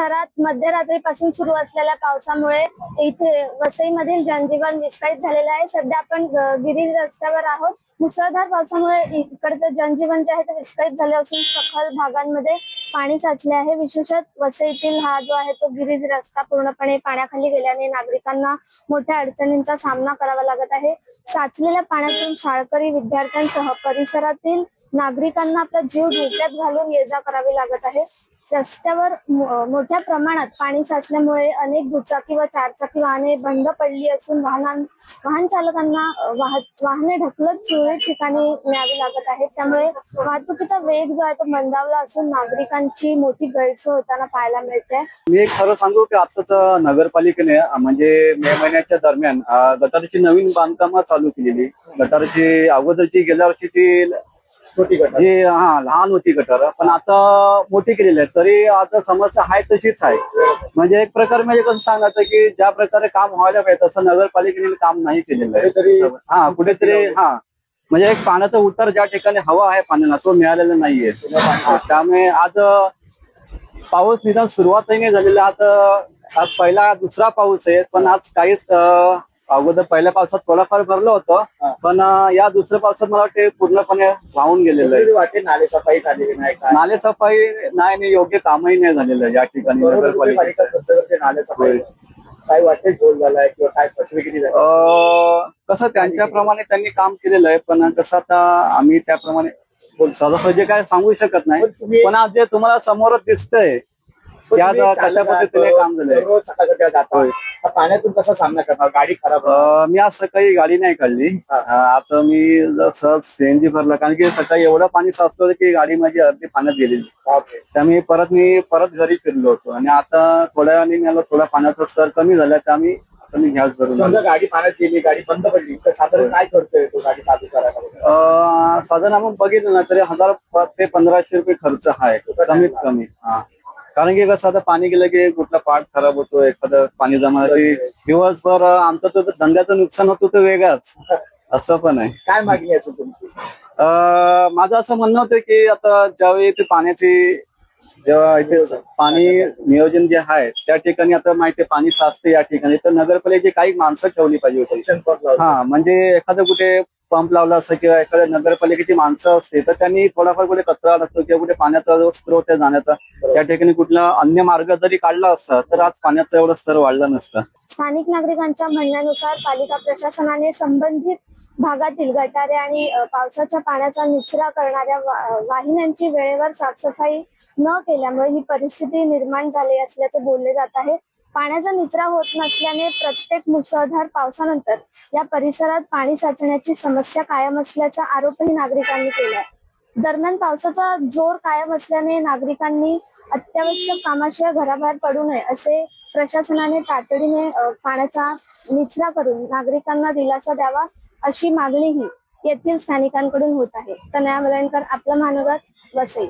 शहरात मध्यरात्रीपासून सुरू असलेल्या पावसामुळे इथे वसईमधील जनजीवन विस्कळीत झालेलं आहे। सध्या आपण गिरिज रस्त्यावर आहोत। मुसळधार पावसामुळे इकडचं जनजीवन जे आहे ते विस्कळीत झाले असून सखल भागांमध्ये पाणी साचले आहे। विशेषतः वसईतील हा जो आहे तो गिरिज रस्ता पूर्णपणे पाण्याखाली गेल्याने नागरिकांना मोठ्या अडचणींचा सामना करावा लागत आहे। साचलेल्या पाण्यातून शाळकरी विद्यार्थ्यांसह परिसरातील नागरिकांना आपला जीव धोक्यात घालून ये-जा करावी लागत आहे। रस्त्यावर मोठ्या प्रमाणात पाणी साचल्यामुळे अनेक दुचाकी व चारचाकी वाहने बंद पडली असून वाहन चालकांना वाहने ढकलत सुरळीत ठिकाणी न्यावी लागत आहे। त्यामुळे वाहतुकीचा वेग जो आहे तो मंदावला असून नागरिकांची मोठी गैरसोय होताना पाहायला मिळते। मी खरं सांगू की आताच नगरपालिकेने म्हणजे मे महिन्याच्या दरम्यान गटाराची नवीन बांधकाम चालू केलेली। गटाराची अगोदरची गेल्या वर्षीची छोटी गटार जी लहान होती गटार, पण आता मोठी केलेली आहे। तरी आता समस्या आहे तशीच आहे। म्हणजे एक प्रकार म्हणजे कसं सांगायचं की ज्या प्रकारे काम व्हायला पाहिजे तसं नगरपालिकेने काम नाही केलेलं आहे। कुठेतरी म्हणजे एक पाण्याचा उतार ज्या ठिकाणी हवा आहे पाण्याला तो मिळालेला नाहीये। त्यामुळे आज पाऊस निदान सुरुवातही नाही झालेला। आज पहिला दुसरा पाऊस आहे, पण आज काहीच अगोदर पहिल्या पावसात थोडाफार भरलं होतं, पण या दुसऱ्या पावसात मला वाटते पूर्णपणे वाहून गेलेलं आहे। वाटते नालेसफाई झालेली नाही, नालेसफाई नाही, योग्य कामही नाही झालेलं या ठिकाणी नगरपालिका नालेसफाई काय वाटते झोल झालाय किंवा काय फसवेगिरी झाली कसं त्यांच्याप्रमाणे त्यांनी काम केलेलं आहे, पण कसं आता आम्ही त्याप्रमाणे सहजासहजी काय सांगू शकत नाही। पण आज जे तुम्हाला समोरच दिसतंय कशा पद्धतीने काम झालंय। रोज सकाळी जातोय पाण्यातून कसा सामना करणार, गाडी खराब। मी आज सकाळी गाडी नाही काढली, आता मी सहज सीएनजी भरलं, कारण की सकाळी एवढं पाणी साचलं की गाडी माझी अर्धी पाण्यात गेलेली। त्यामुळे मी परत घरी फिरलो होतो आणि आता थोड्या वेळाने मला थोडा पाण्याचा स्तर कमी झाला, त्यामुळे मी गॅस भरून गाडी पाण्यात गेली, गाडी बंद पडली तर साधारण काय करतोय तो गाडी चालू करायला? साधारण आपण बघितलं ना तरी 1000 ते 1500 रुपये खर्च आहे कमीत कमी। कारण की कसं आता पाणी गेलं की कुठला पार्ट खराब होतो, एखादं पाणी जमा दिवसभर आमचं तर धंद्याचं नुकसान होतं ते वेगळाच, असं पण आहे। काय मागणी असेल तुमची? माझं असं म्हणणं होतं की आता ज्यावेळी ते पाण्याची जेव्हा इथे पाणी नियोजन जे आहे त्या ठिकाणी आता माहिती पाणी साचते या ठिकाणी, तर नगरपालिकेची काही माणसं ठेवली पाहिजे होती। म्हणजे एखादं कुठे पंप लावला असं किंवा एखाद्या नगरपालिकेची माणसं असते तर त्यांनी थोडाफार कुठे कचरा लागतो किंवा कुठे पाण्याचा जो स्त्रोत आहे जाण्याचा त्या ठिकाणी कुठला अन्य मार्ग जरी काढला असता तर आज पाण्याचा एवढा स्तर वाढला नसता। स्थानिक नागरिकांच्या म्हणण्यानुसार पालिका प्रशासनाने संबंधित भागातील गटारे आणि पावसाच्या पाण्याचा निचरा करणाऱ्या वाहिन्यांची वेळेवर साफसफाई न केल्यामुळे ही परिस्थिती निर्माण झाली असल्याचे बोलले जात आहे। पाण्याचा निचरा होत नसल्याने प्रत्येक मुसळधार पावसानंतर या परिसरात पाणी साचण्याची समस्या कायम असल्याचा आरोपही नागरिकांनी केला आहे। दरम्यान पावसाचा जोर कायम असल्याने नागरिकांनी अत्यावश्यक कामाशिवाय घराबाहेर पडू नये असे प्रशासनाने तातडीने पाण्याचा निचरा करून नागरिकांना दिलासा द्यावा अशी मागणीही येथील स्थानिकांकडून होत आहे। तनया मलणकर, आपलं महानगर, वसई।